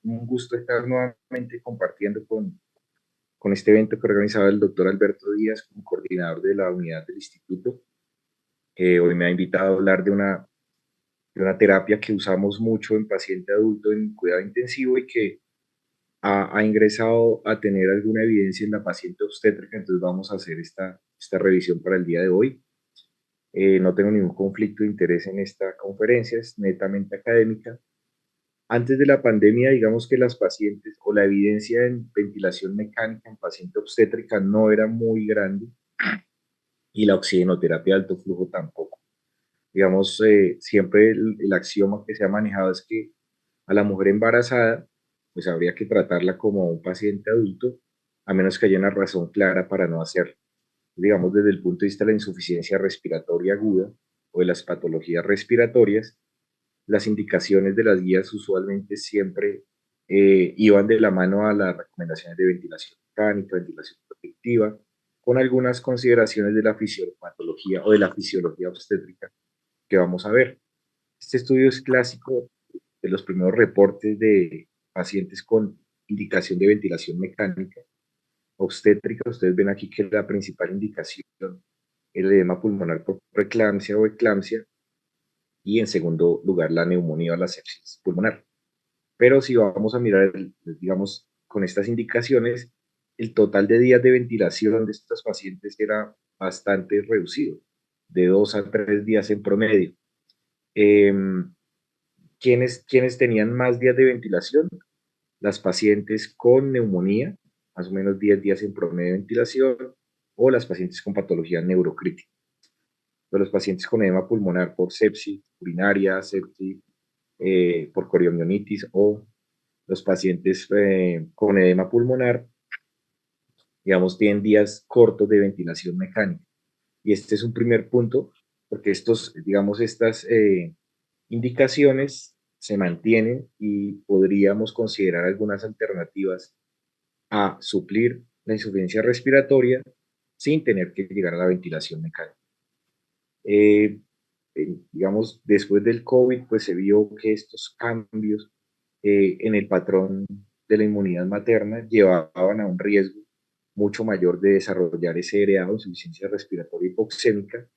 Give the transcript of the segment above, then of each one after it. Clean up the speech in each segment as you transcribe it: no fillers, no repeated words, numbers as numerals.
Un gusto estar nuevamente compartiendo con este evento que organizaba el doctor Alberto Díaz como coordinador de la unidad del instituto. Hoy me ha invitado a hablar de una terapia que usamos mucho en paciente adulto en cuidado intensivo y que ha ingresado a tener alguna evidencia en la paciente obstétrica. Entonces vamos a hacer esta revisión para el día de hoy. No tengo ningún conflicto de interés en esta conferencia, es netamente académica. Antes de la pandemia, digamos que las pacientes o la evidencia en ventilación mecánica en paciente obstétrica no era muy grande y la oxigenoterapia de alto flujo tampoco. Digamos, siempre el axioma que se ha manejado es que a la mujer embarazada, pues habría que tratarla como un paciente adulto, a menos que haya una razón clara para no hacerlo. Digamos, desde el punto de vista de la insuficiencia respiratoria aguda o de las patologías respiratorias, las indicaciones de las guías usualmente siempre iban de la mano a las recomendaciones de ventilación mecánica, ventilación protectiva, con algunas consideraciones de la fisiopatología o de la fisiología obstétrica que vamos a ver. Este estudio es clásico de los primeros reportes de pacientes con indicación de ventilación mecánica obstétrica. Ustedes ven aquí que la principal indicación es el edema pulmonar por preeclampsia o eclampsia, y en segundo lugar la neumonía o la sepsis pulmonar. Pero si vamos a mirar, digamos, con estas indicaciones, el total de días de ventilación de estos pacientes era bastante reducido, de 2 a 3 días en promedio. Eh, ¿Quiénes tenían más días de ventilación? Las pacientes con neumonía, más o menos 10 días en promedio de ventilación, o las pacientes con patología neurocrítica. De los pacientes con edema pulmonar por sepsis urinaria, sepsis por coriomionitis, o los pacientes con edema pulmonar, digamos, tienen días cortos de ventilación mecánica. Y este es un primer punto, porque digamos, estas indicaciones se mantienen y podríamos considerar algunas alternativas a suplir la insuficiencia respiratoria sin tener que llegar a la ventilación mecánica. Eh, digamos, después del COVID, pues se vio que estos cambios en el patrón de la inmunidad materna llevaban a un riesgo mucho mayor de desarrollar SRA o insuficiencia respiratoria hipoxémica.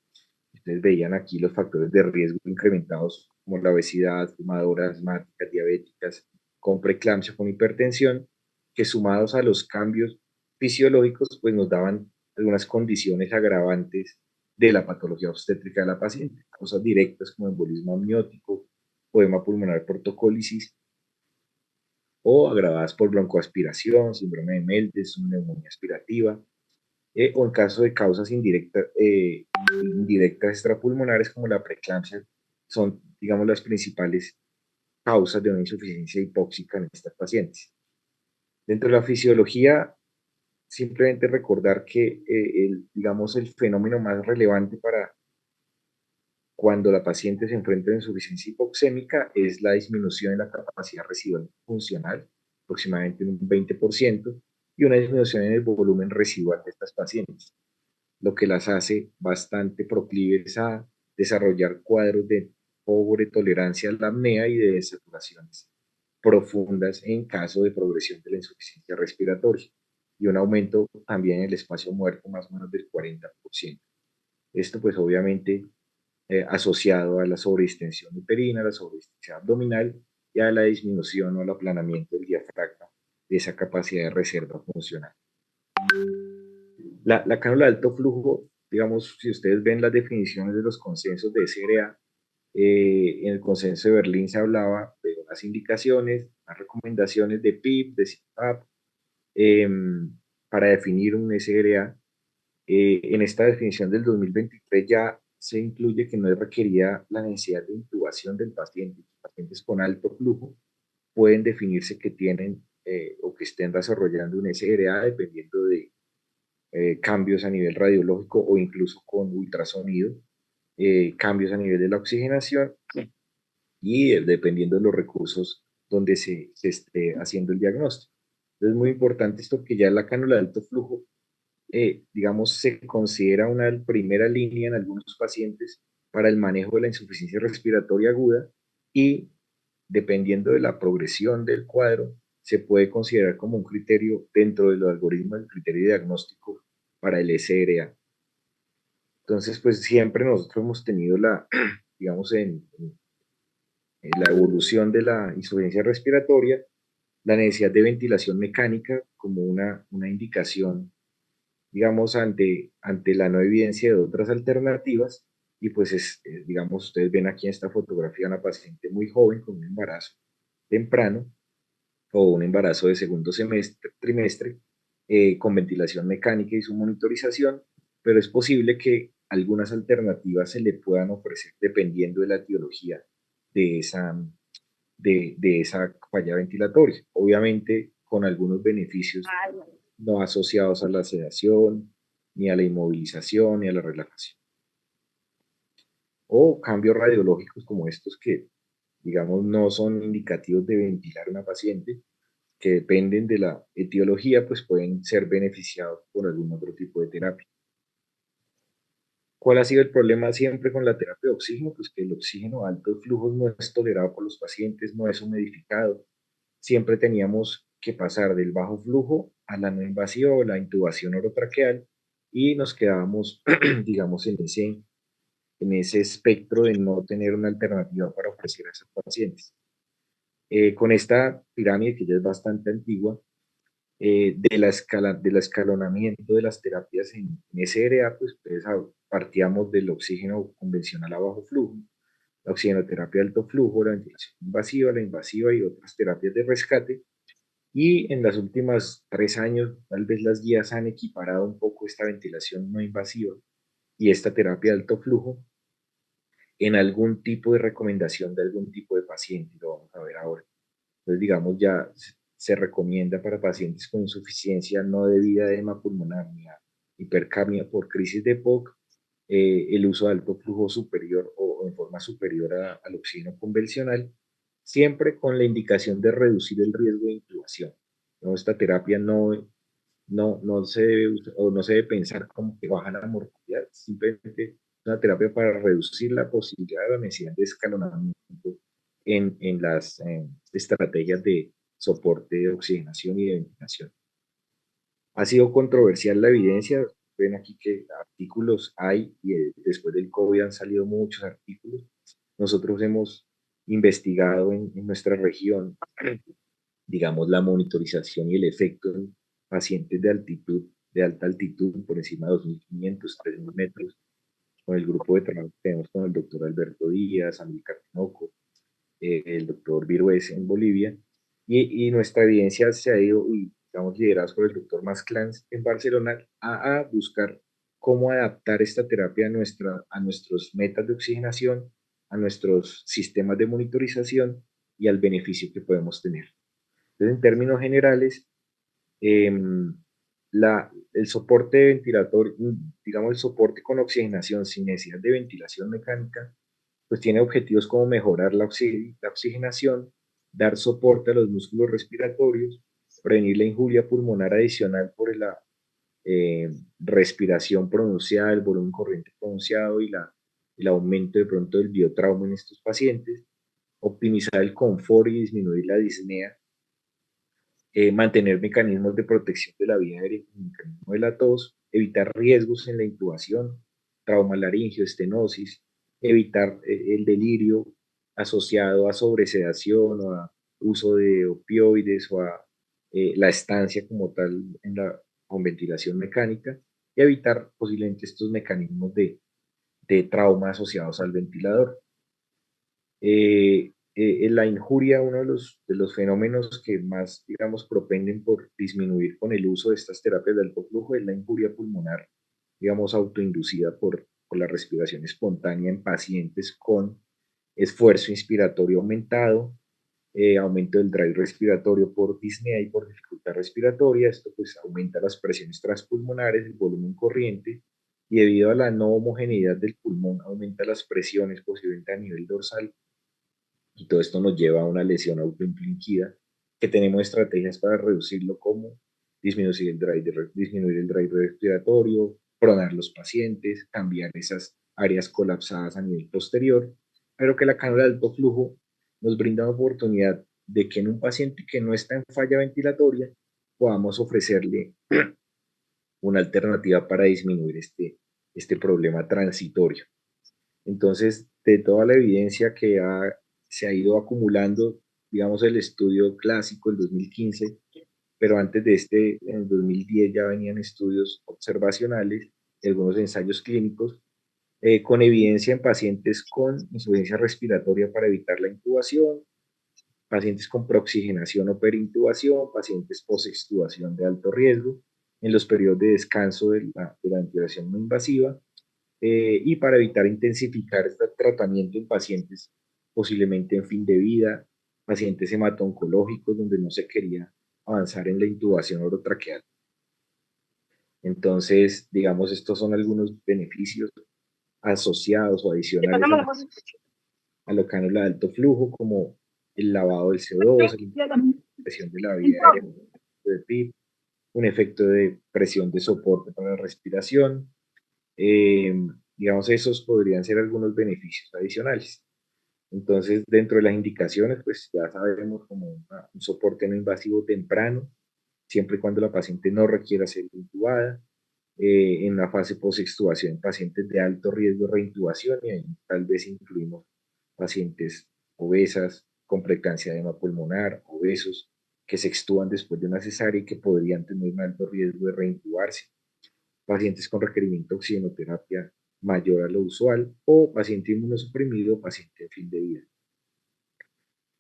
Ustedes veían aquí los factores de riesgo incrementados como la obesidad, fumadoras, asmáticas, diabéticas, con preeclampsia, con hipertensión, que sumados a los cambios fisiológicos, pues nos daban algunas condiciones agravantes de la patología obstétrica de la paciente, causas directas como embolismo amniótico, edema pulmonar por tocólisis, o agravadas por broncoaspiración, síndrome de Meldes, neumonía aspirativa, o en caso de causas indirectas extrapulmonares como la preeclampsia, son, digamos, las principales causas de una insuficiencia hipóxica en estas pacientes. Dentro de la fisiología, simplemente recordar que, digamos, el fenómeno más relevante para cuando la paciente se enfrenta a insuficiencia hipoxémica es la disminución en la capacidad residual funcional, aproximadamente un 20%, y una disminución en el volumen residual de estas pacientes, lo que las hace bastante proclives a desarrollar cuadros de pobre tolerancia a la apnea y de desaturaciones profundas en caso de progresión de la insuficiencia respiratoria, y un aumento también en el espacio muerto más o menos del 40%. Esto pues obviamente asociado a la sobredistensión uterina, a la sobredistensión abdominal y a la disminución o al aplanamiento del diafragma de esa capacidad de reserva funcional. La cánula de alto flujo, digamos, si ustedes ven las definiciones de los consensos de SRA, en el consenso de Berlín se hablaba de unas indicaciones, unas recomendaciones de PIP, de CPAP, eh, para definir un SRA. En esta definición del 2023 ya se incluye que no requería la necesidad de intubación del paciente. Los pacientes con alto flujo pueden definirse que tienen o que estén desarrollando un SRA dependiendo de cambios a nivel radiológico o incluso con ultrasonido, cambios a nivel de la oxigenación y dependiendo de los recursos donde se esté haciendo el diagnóstico. Entonces es muy importante esto, que ya la cánula de alto flujo, digamos, se considera una primera línea en algunos pacientes para el manejo de la insuficiencia respiratoria aguda, y dependiendo de la progresión del cuadro, se puede considerar como un criterio dentro de los algoritmos, el criterio diagnóstico para el SRA. Entonces, pues siempre nosotros hemos tenido digamos, en la evolución de la insuficiencia respiratoria, la necesidad de ventilación mecánica como una indicación, digamos, ante la no evidencia de otras alternativas. Y pues, digamos, ustedes ven aquí en esta fotografía una paciente muy joven con un embarazo temprano o un embarazo de segundo trimestre, con ventilación mecánica y su monitorización, pero es posible que algunas alternativas se le puedan ofrecer dependiendo de la etiología de de esa falla ventilatoria. Obviamente con algunos beneficios no asociados a la sedación, ni a la inmovilización, ni a la relajación. O cambios radiológicos como estos que, digamos, no son indicativos de ventilar a una paciente, que dependen de la etiología, pues pueden ser beneficiados por algún otro tipo de terapia. ¿Cuál ha sido el problema siempre con la terapia de oxígeno? Pues que el oxígeno a altos flujos no es tolerado por los pacientes, no es humidificado. Siempre teníamos que pasar del bajo flujo a la no invasiva o la intubación orotraqueal y nos quedábamos, digamos, en ese espectro de no tener una alternativa para ofrecer a esos pacientes. Con esta pirámide, que ya es bastante antigua, del escalonamiento de las terapias en SRA, pues partíamos del oxígeno convencional a bajo flujo, la oxigenoterapia de alto flujo, la ventilación invasiva, la invasiva y otras terapias de rescate. Y en las últimas 3 años, tal vez las guías han equiparado un poco esta ventilación no invasiva y esta terapia de alto flujo en algún tipo de recomendación de algún tipo de paciente. Lo vamos a ver ahora. Entonces, digamos, ya se recomienda para pacientes con insuficiencia no debida de edema pulmonar ni a hipercapnia por crisis de POC, el uso de alto flujo superior o en forma superior al oxígeno convencional, siempre con la indicación de reducir el riesgo de intubación. ¿No? Esta terapia no se debe o no se debe pensar como que baja la mortalidad, simplemente es una terapia para reducir la posibilidad de la necesidad de escalonamiento en las estrategias de soporte de oxigenación y de ventilación. Ha sido controversial la evidencia, ven aquí que artículos hay y después del COVID han salido muchos artículos. Nosotros hemos investigado en nuestra región, digamos, la monitorización y el efecto en pacientes de altitud, de alta altitud, por encima de 2.500, 3.000 metros, con el grupo de trabajo que tenemos con el doctor Alberto Díaz, Amílcar Tinoco, el doctor Virués en Bolivia, y nuestra evidencia se ha ido, y digamos, liderados por el doctor Masclans en Barcelona, a buscar cómo adaptar esta terapia a nuestros metas de oxigenación, a nuestros sistemas de monitorización y al beneficio que podemos tener. Entonces, en términos generales, eh, el soporte ventilatorio, digamos, el soporte con oxigenación sin necesidad de ventilación mecánica, pues tiene objetivos como mejorar la oxigenación, dar soporte a los músculos respiratorios, prevenir la injuria pulmonar adicional por la respiración pronunciada, el volumen corriente pronunciado y el aumento de pronto del biotrauma en estos pacientes, optimizar el confort y disminuir la disnea, mantener mecanismos de protección de la vía aérea, como el mecanismo de la tos, evitar riesgos en la intubación, trauma laringio, estenosis, evitar el delirio asociado a sobresedación o a uso de opioides o a la estancia como tal con ventilación mecánica y evitar posiblemente estos mecanismos de trauma asociados al ventilador. La injuria, uno de los fenómenos que más, digamos, propenden por disminuir con el uso de estas terapias de alto flujo es la injuria pulmonar, digamos, autoinducida por la respiración espontánea en pacientes con esfuerzo inspiratorio aumentado, aumento del drive respiratorio por disnea y por dificultad respiratoria. Esto pues aumenta las presiones transpulmonares, el volumen corriente, y debido a la no homogeneidad del pulmón, aumenta las presiones posiblemente a nivel dorsal, y todo esto nos lleva a una lesión autoinfligida, que tenemos estrategias para reducirlo, como disminuir el drive respiratorio, pronar los pacientes, cambiar esas áreas colapsadas a nivel posterior, pero que la cánula de alto flujo nos brinda la oportunidad de que en un paciente que no está en falla ventilatoria podamos ofrecerle una alternativa para disminuir este problema transitorio. Entonces, de toda la evidencia que se ha ido acumulando, digamos, el estudio clásico, el 2015, pero antes de este, en el 2010 ya venían estudios observacionales y algunos ensayos clínicos con evidencia en pacientes con insuficiencia respiratoria para evitar la intubación, pacientes con prooxigenación o perintubación, pacientes post-extubación de alto riesgo, en los periodos de descanso de la ventilación no invasiva, y para evitar intensificar este tratamiento en pacientes posiblemente en fin de vida, pacientes hemato-oncológicos donde no se quería avanzar en la intubación orotraqueal. Entonces, digamos, estos son algunos beneficios asociados o adicionales a la cánula de alto flujo, como el lavado del CO2, la presión de la vía aérea, de PIB, un efecto de presión de soporte para la respiración. Eh, digamos, esos podrían ser algunos beneficios adicionales. Entonces, dentro de las indicaciones, pues ya sabemos como un soporte no invasivo temprano, siempre y cuando la paciente no requiera ser intubada, en la fase post-extubación, pacientes de alto riesgo de reintubación, y ahí tal vez incluimos pacientes obesas, con preeclampsia de edema pulmonar, obesos, que se extúan después de una cesárea y que podrían tener un alto riesgo de reintubarse, pacientes con requerimiento de oxigenoterapia mayor a lo usual, o paciente inmunosuprimido o paciente en fin de vida.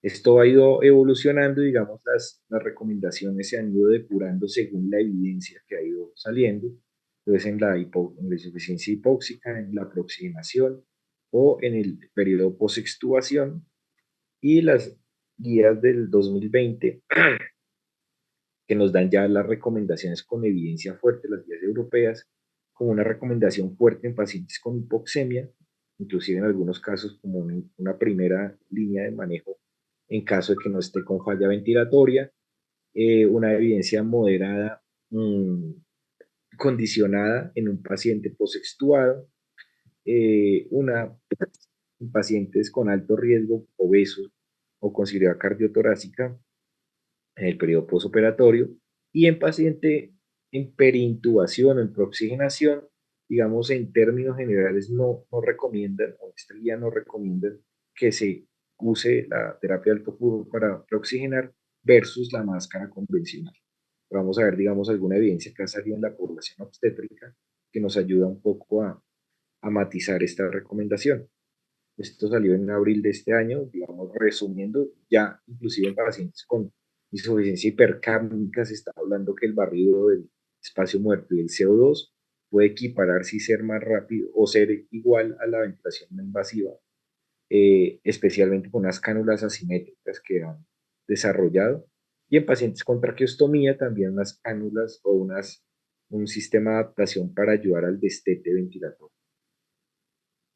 Esto ha ido evolucionando, digamos, las recomendaciones se han ido depurando según la evidencia que ha ido saliendo. Entonces, en la insuficiencia hipóxica, en la prooxigenación o en el periodo post-extubación, y las guías del 2020 que nos dan ya las recomendaciones con evidencia fuerte, las guías europeas, como una recomendación fuerte en pacientes con hipoxemia, inclusive en algunos casos como una primera línea de manejo en caso de que no esté con falla ventilatoria, una evidencia moderada condicionada en un paciente posextuado, en pacientes con alto riesgo, obesos o con cirugía cardiotorácica en el periodo posoperatorio, y en paciente en perintubación o en prooxigenación, digamos, en términos generales no recomiendan, o esta guía no recomiendan que se use la terapia de alto flujo para prooxigenar versus la máscara convencional. Vamos a ver, digamos, alguna evidencia que ha salido en la población obstétrica que nos ayuda un poco a matizar esta recomendación. Esto salió en abril de este año, digamos, resumiendo, ya inclusive en pacientes con insuficiencia hipercárnica se está hablando que el barrido del espacio muerto y el CO2 puede equipararse y ser más rápido o ser igual a la ventilación no invasiva, especialmente con unas cánulas asimétricas que han desarrollado. Y en pacientes con traqueostomía también unas cánulas o un sistema de adaptación para ayudar al destete ventilatorio.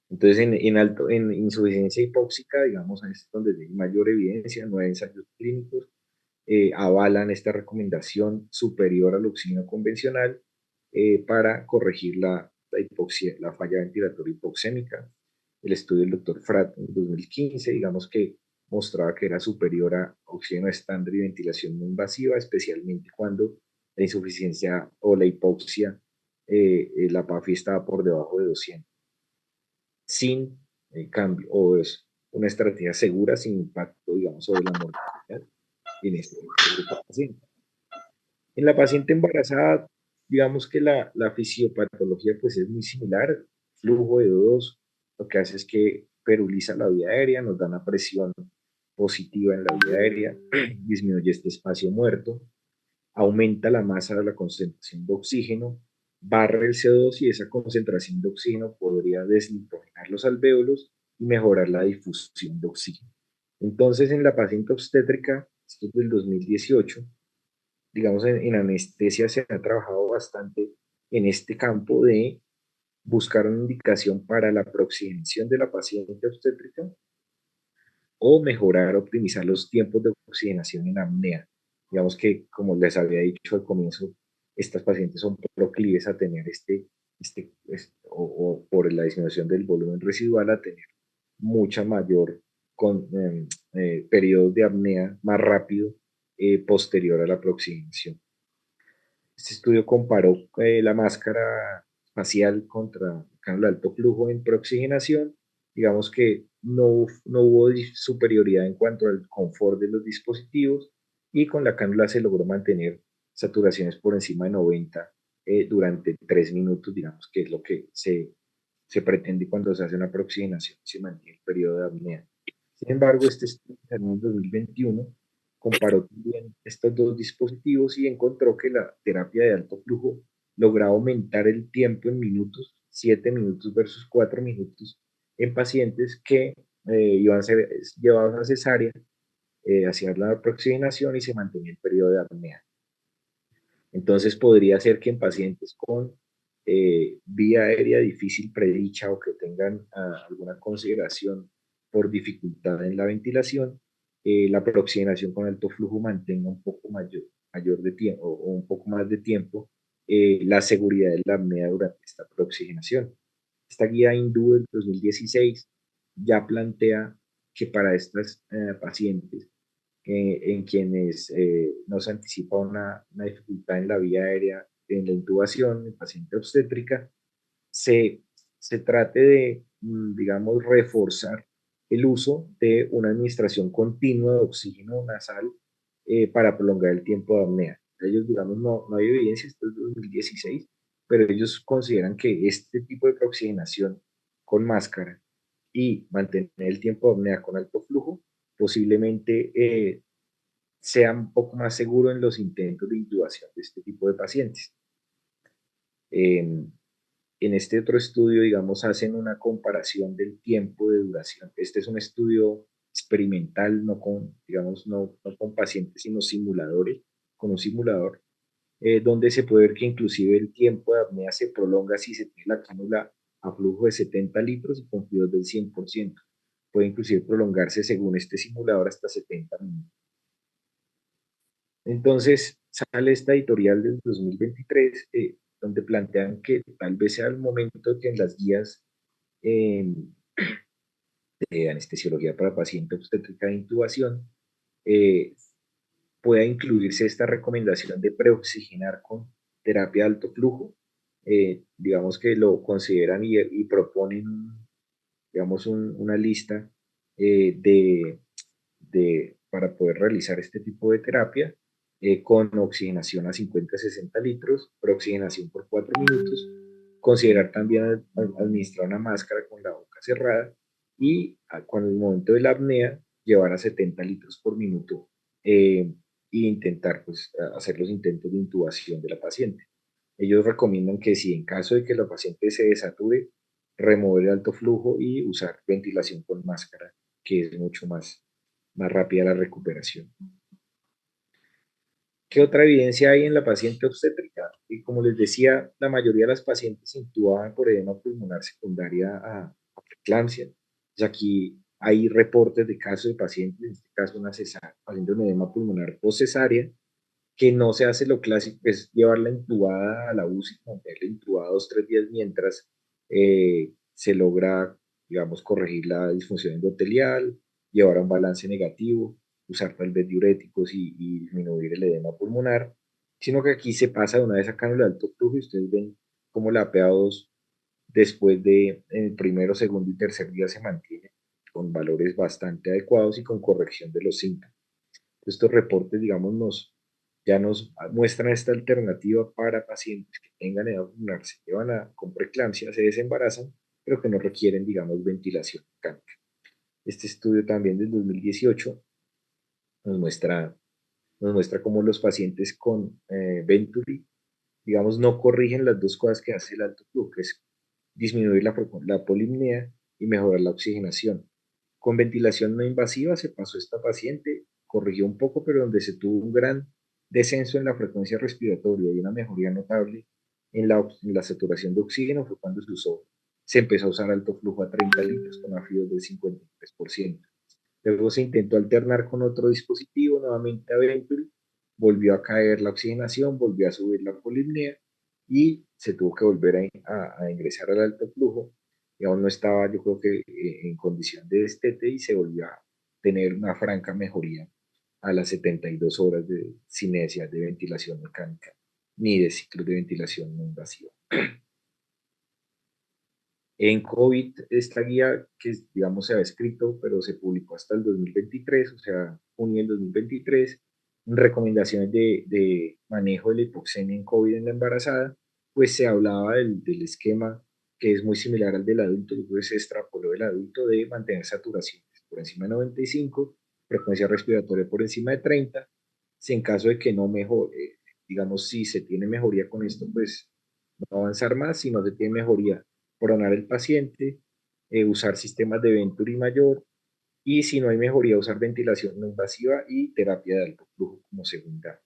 Entonces, en insuficiencia hipóxica, digamos, es donde hay mayor evidencia, 9 ensayos clínicos avalan esta recomendación superior al oxígeno convencional para corregir hipoxia, la falla ventilatoria hipoxémica. El estudio del doctor Frat en 2015, digamos que mostraba que era superior a oxígeno estándar y ventilación no invasiva, especialmente cuando la insuficiencia o la hipoxia, la PAFI estaba por debajo de 200, sin cambio, o es una estrategia segura sin impacto, digamos, sobre la mortalidad en este grupo de pacientes. En la paciente embarazada, digamos que la fisiopatología pues es muy similar, flujo de O2, lo que hace es que peruliza la vía aérea, nos da una presión positiva en la vía aérea, disminuye este espacio muerto, aumenta la masa de la concentración de oxígeno, barre el CO2 y esa concentración de oxígeno podría desnitrogenar los alvéolos y mejorar la difusión de oxígeno. Entonces, en la paciente obstétrica, esto es del 2018, digamos, en anestesia se ha trabajado bastante en este campo de buscar una indicación para la prooxigenación de la paciente obstétrica o mejorar, optimizar los tiempos de oxigenación en apnea. Digamos que, como les había dicho al comienzo, estas pacientes son proclives a tener o por la disminución del volumen residual, a tener mucha mayor con periodos de apnea más rápido posterior a la oxigenación. Este estudio comparó la máscara facial contra cánula de alto flujo en preoxigenación. Digamos que no hubo superioridad en cuanto al confort de los dispositivos y con la cánula se logró mantener saturaciones por encima de 90 durante 3 minutos, digamos que es lo que se pretende cuando se hace una preoxigenación y se mantiene el periodo de apnea. Sin embargo, este estudio en el 2021 comparó también estos dos dispositivos y encontró que la terapia de alto flujo lograba aumentar el tiempo en minutos, 7 minutos versus 4 minutos, en pacientes que iban a ser llevados a cesárea, hacían la oxigenación y se mantenía el periodo de apnea. Entonces podría ser que en pacientes con vía aérea difícil predicha o que tengan alguna consideración por dificultad en la ventilación, la oxigenación con alto flujo mantenga un poco mayor de tiempo o un poco más de tiempo la seguridad de la apnea durante esta oxigenación. Esta guía hindú del 2016 ya plantea que para estas pacientes en quienes no se anticipa una dificultad en la vía aérea, en la intubación, en paciente obstétrica, se, se trate de, digamos, reforzar el uso de una administración continua de oxígeno nasal para prolongar el tiempo de apnea. Ellos, digamos, no hay evidencia, esto es 2016, pero ellos consideran que este tipo de oxigenación con máscara y mantener el tiempo de apnea con alto flujo posiblemente sea un poco más seguro en los intentos de intubación de este tipo de pacientes. Eh, en este otro estudio, digamos, hacen una comparación del tiempo de duración. Este es un estudio experimental, no con, digamos, no con pacientes, sino simuladores, con un simulador, donde se puede ver que inclusive el tiempo de apnea se prolonga si se tiene la cánula a flujo de 70 litros y con fluidos del 100%. Puede inclusive prolongarse, según este simulador, hasta 70 minutos. Entonces sale esta editorial del 2023, donde plantean que tal vez sea el momento que en las guías eh, de anestesiología para paciente obstétrica de intubación eh, pueda incluirse esta recomendación de preoxigenar con terapia de alto flujo. Digamos que lo consideran y proponen, digamos, una lista para poder realizar este tipo de terapia con oxigenación a 50-60 litros, preoxigenación por 4 minutos, considerar también administrar una máscara con la boca cerrada y cuando el momento de la apnea llevar a 70 litros por minuto e intentar pues, hacer los intentos de intubación de la paciente. Ellos recomiendan que si en caso de que la paciente se desature, remover el alto flujo y usar ventilación con máscara, que es mucho más rápida la recuperación. ¿Qué otra evidencia hay en la paciente obstétrica? Y como les decía, la mayoría de las pacientes se intubaban por edema pulmonar secundaria a preeclampsia. Pues aquí hay reportes de casos de pacientes, en este caso una cesárea, paciente con edema pulmonar postcesárea, que no se hace lo clásico, es llevarla intubada a la UCI, mantenerla intubada 2 o 3 días mientras se logra, digamos, corregir la disfunción endotelial, llevar a un balance negativo, usar tal vez diuréticos y disminuir el edema pulmonar, sino que aquí se pasa de una vez a cánula de alto flujo y ustedes ven cómo la PA2 después de en el primero, segundo y tercer día se mantiene con valores bastante adecuados y con corrección de los síntomas. Estos reportes, digamos, ya nos muestran esta alternativa para pacientes que tengan edad pulmonar, se llevan con preeclampsia, se desembarazan, pero que no requieren, digamos, ventilación mecánica. Este estudio también del 2018 nos muestra, nos muestra cómo los pacientes con Venturi, digamos, no corrigen las dos cosas que hace el alto flujo, que es disminuir la polipnea y mejorar la oxigenación. Con ventilación no invasiva se pasó esta paciente, corrigió un poco, pero donde se tuvo un gran descenso en la frecuencia respiratoria y una mejoría notable en la saturación de oxígeno fue cuando se empezó a usar alto flujo a 30 litros con ácidos del 53%. Luego se intentó alternar con otro dispositivo, nuevamente a Venturi, volvió a caer la oxigenación, volvió a subir la polipnea y se tuvo que volver a ingresar al alto flujo y aún no estaba, yo creo que en condición de destete y se volvió tener una franca mejoría a las 72 horas sin necesidad de ventilación mecánica ni de ciclos de ventilación no invasiva. En COVID, esta guía que, digamos, se había escrito, pero se publicó hasta el 2023, o sea, junio del 2023, recomendaciones de manejo de la hipoxemia en COVID en la embarazada, pues se hablaba del esquema que es muy similar al del adulto, pues se extrapoló del adulto de mantener saturaciones por encima de 95, frecuencia respiratoria por encima de 30, si en caso de que no mejore, digamos, si se tiene mejoría con esto, pues no avanzar más, si no se tiene mejoría, pronar el paciente, usar sistemas de Venturi mayor y si no hay mejoría, usar ventilación no invasiva y terapia de alto flujo como segunda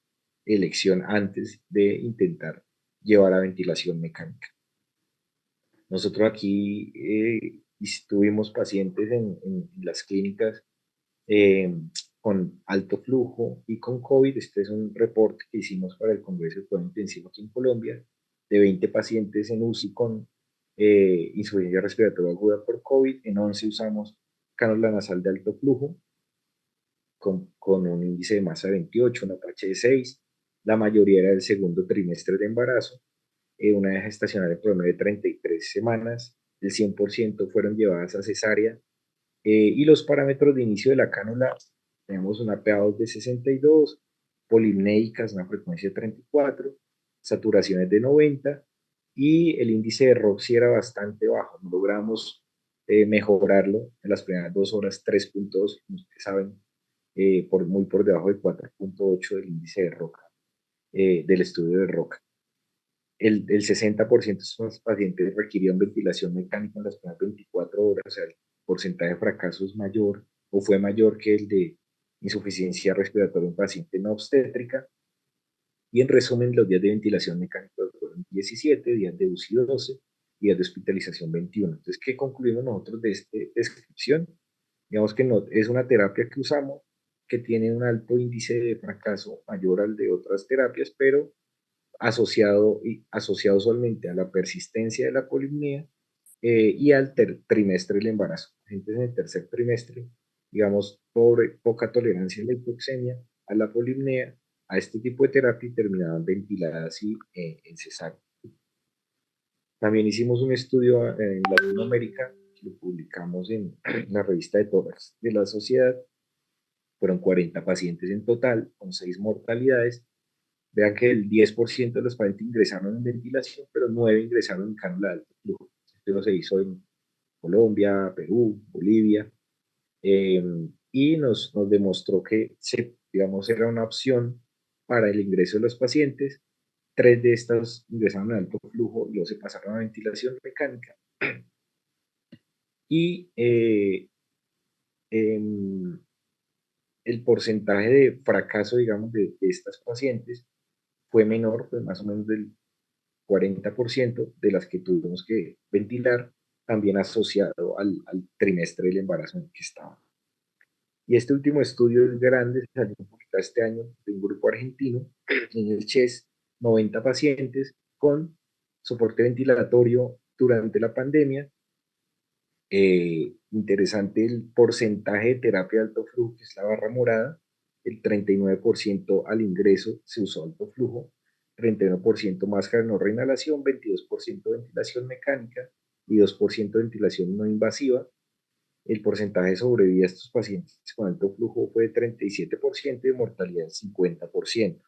elección antes de intentar llevar a ventilación mecánica. Nosotros aquí tuvimos pacientes en las clínicas eh, con alto flujo y con COVID. Este es un reporte que hicimos para el Congreso de Cuidado Intensivo aquí en Colombia, de 20 pacientes en UCI con insuficiencia respiratoria aguda por COVID. En 11 usamos cánula nasal de alto flujo con un índice de masa de 28, una tacha de 6. La mayoría era del segundo trimestre de embarazo, una edad gestacional de promedio de 33 semanas. El 100% fueron llevadas a cesárea y los parámetros de inicio de la cánula, tenemos una PA2 de 62, polimnéicas, una frecuencia de 34, saturaciones de 90 y el índice de Roxy era bastante bajo. No logramos mejorarlo en las primeras 2 horas, 3.2, como ustedes saben, muy por debajo de 4.8 del índice de Roca, del estudio de Roca. El 60% de estos pacientes requirieron ventilación mecánica en las primeras 24 horas, o sea, el porcentaje de fracaso es mayor o fue mayor que el de insuficiencia respiratoria en paciente no obstétrica. Y en resumen, los días de ventilación mecánica fueron 17, días de UCI 12, días de hospitalización 21. Entonces, ¿qué concluimos nosotros de esta descripción? Digamos que no, es una terapia que usamos que tiene un alto índice de fracaso mayor al de otras terapias, pero asociado usualmente a la persistencia de la polimnia y al trimestre del embarazo. Entonces, en el tercer trimestre, digamos, poca tolerancia a la hipoxemia, a la polimnia, a este tipo de terapia y terminaban ventiladas y en cesárea. También hicimos un estudio en Latinoamérica, que lo publicamos en la revista de tórax de la sociedad. Fueron 40 pacientes en total, con 6 mortalidades. Vean que el 10% de los pacientes ingresaron en ventilación, pero 9 ingresaron en cánula de alto flujo. Esto se hizo en Colombia, Perú, Bolivia, eh, y nos demostró que, digamos, era una opción para el ingreso de los pacientes. 3 de estas ingresaron en alto flujo y luego se pasaron a ventilación mecánica. Y el porcentaje de fracaso, digamos, de estas pacientes fue menor, pues más o menos del 40% de las que tuvimos que ventilar, también asociado al trimestre del embarazo en el que estaba. Y este último estudio es grande, salió publicado este año de un grupo argentino, en el CHES, 90 pacientes con soporte ventilatorio durante la pandemia. Interesante el porcentaje de terapia de alto flujo, que es la barra morada, el 39% al ingreso se usó alto flujo, 31% máscara no reinhalación, 22% ventilación mecánica y 2% ventilación no invasiva. El porcentaje de sobrevida a estos pacientes con alto flujo fue de 37% y de mortalidad 50%.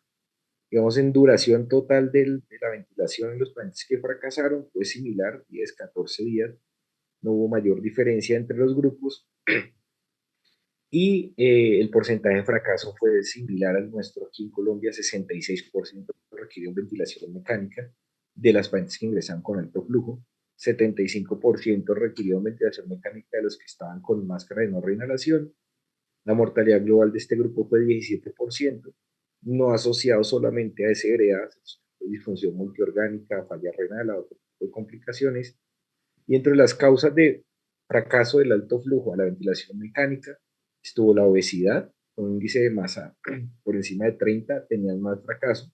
Digamos, en duración total de la ventilación en los pacientes que fracasaron fue similar, 10, 14 días, no hubo mayor diferencia entre los grupos y el porcentaje de fracaso fue similar al nuestro aquí en Colombia, 66% requirió ventilación mecánica de las pacientes que ingresan con alto flujo, 75% requirió ventilación mecánica de los que estaban con máscara de no reinhalación. La mortalidad global de este grupo fue 17%, no asociado solamente a SRA, disfunción multiorgánica, falla renal, a otro tipo de complicaciones. Y entre las causas de fracaso del alto flujo a la ventilación mecánica estuvo la obesidad, con un índice de masa por encima de 30, tenían más fracaso.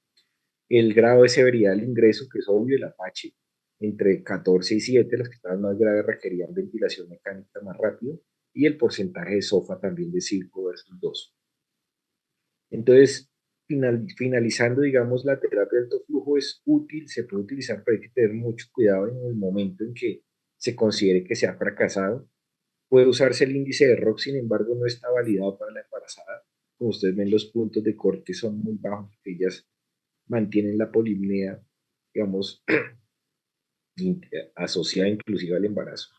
El grado de severidad del ingreso, que es obvio, el Apache, entre 14 y 7, los que estaban más graves requerían ventilación mecánica más rápido. y el porcentaje de SOFA también de 5 versus 2. Entonces, finalizando, digamos, la terapia de alto flujo es útil, se puede utilizar, pero hay que tener mucho cuidado en el momento en que se considere que se ha fracasado. Puede usarse el índice de ROC, sin embargo, no está validado para la embarazada. Como ustedes ven, los puntos de corte son muy bajos, ellas mantienen la polimnia, digamos, asociada inclusive al embarazo.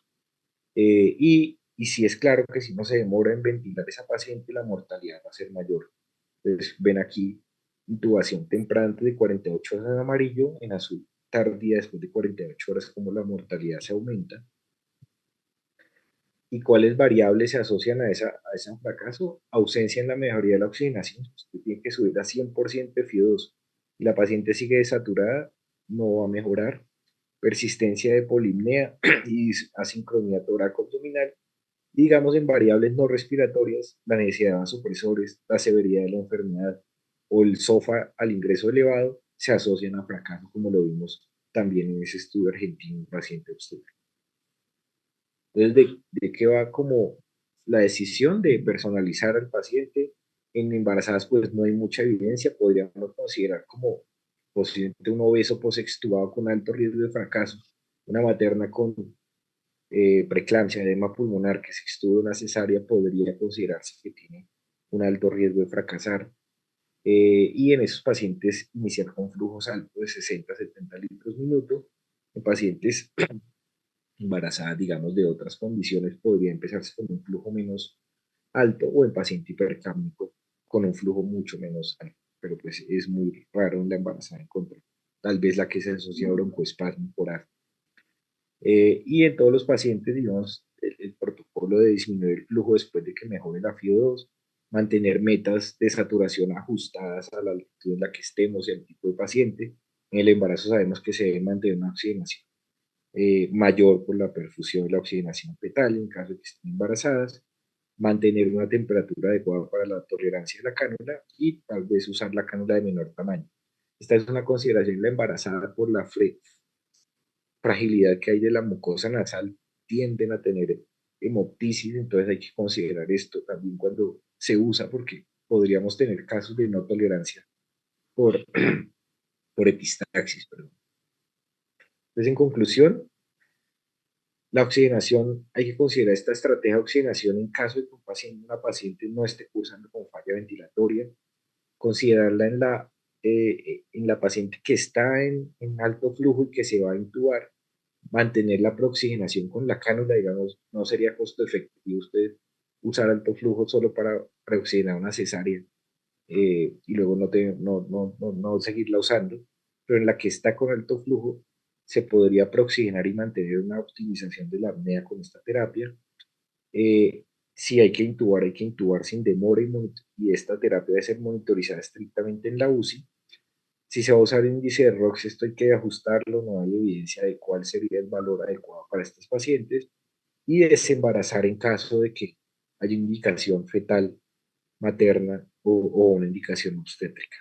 Y si es claro que si no se demora en ventilar esa paciente, la mortalidad va a ser mayor. Entonces, ven aquí, intubación temprana antes de 48 horas en amarillo, en azul tardía después de 48 horas, como la mortalidad se aumenta. ¿Y cuáles variables se asocian a ese fracaso? Ausencia en la mejoría de la oxigenación. Usted tiene que subir a 100% de FIO2 y la paciente sigue desaturada, no va a mejorar. Persistencia de polimnea y asincronía torácico-abdominal. Digamos, en variables no respiratorias, la necesidad de vasopresores, la severidad de la enfermedad o el SOFA al ingreso elevado se asocian a fracaso, como lo vimos también en ese estudio argentino, un paciente obstétrico. Entonces, ¿de qué va como la decisión de personalizar al paciente? En embarazadas, pues no hay mucha evidencia, podríamos considerar como posiblemente un obeso posextubado con alto riesgo de fracaso, una materna con preeclampsia, edema pulmonar, que se estudia una cesárea, podría considerarse que tiene un alto riesgo de fracasar. Y en esos pacientes iniciar con flujos altos de 60-70 litros minuto. En pacientes embarazadas, digamos, de otras condiciones, podría empezarse con un flujo menos alto o en paciente hipercámnico con un flujo mucho menos alto. Pero pues es muy raro en la embarazada encontrar. Tal vez la que se asocia a broncoespasmo por asma. Y en todos los pacientes, digamos, el protocolo de disminuir el flujo después de que mejore la FIO2, mantener metas de saturación ajustadas a la altitud en la que estemos y al tipo de paciente. En el embarazo sabemos que se debe mantener una oxigenación mayor por la perfusión y la oxigenación fetal en caso de que estén embarazadas, mantener una temperatura adecuada para la tolerancia de la cánula y tal vez usar la cánula de menor tamaño. Esta es una consideración la embarazada por la fragilidad que hay de la mucosa nasal, tienden a tener hemoptisis, entonces hay que considerar esto también cuando se usa porque podríamos tener casos de no tolerancia por, por epistaxis. Perdón. Entonces, en conclusión, la oxigenación, hay que considerar esta estrategia de oxigenación en caso de que una paciente no esté cursando con falla ventilatoria, considerarla en la paciente que está en alto flujo y que se va a intubar, mantener la prooxigenación con la cánula, digamos, no sería costo efectivo usted usar alto flujo solo para preoxigenar una cesárea y luego no seguirla usando, pero en la que está con alto flujo se podría prooxigenar y mantener una optimización de la apnea con esta terapia. Si hay que intubar sin demora y esta terapia debe ser monitorizada estrictamente en la UCI. Si se va a usar índice de ROX, esto hay que ajustarlo, no hay evidencia de cuál sería el valor adecuado para estos pacientes y desembarazar en caso de que haya indicación fetal materna o una indicación obstétrica.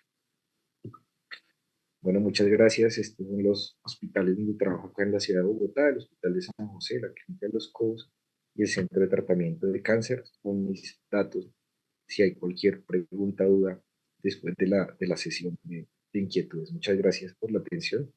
Bueno, muchas gracias. Estos son los hospitales donde trabajo acá en la ciudad de Bogotá, el Hospital de San José, la Clínica de los Cobos y el Centro de Tratamiento de Cáncer. Con mis datos, si hay cualquier pregunta o duda después de la sesión de inquietudes. Muchas gracias por la atención.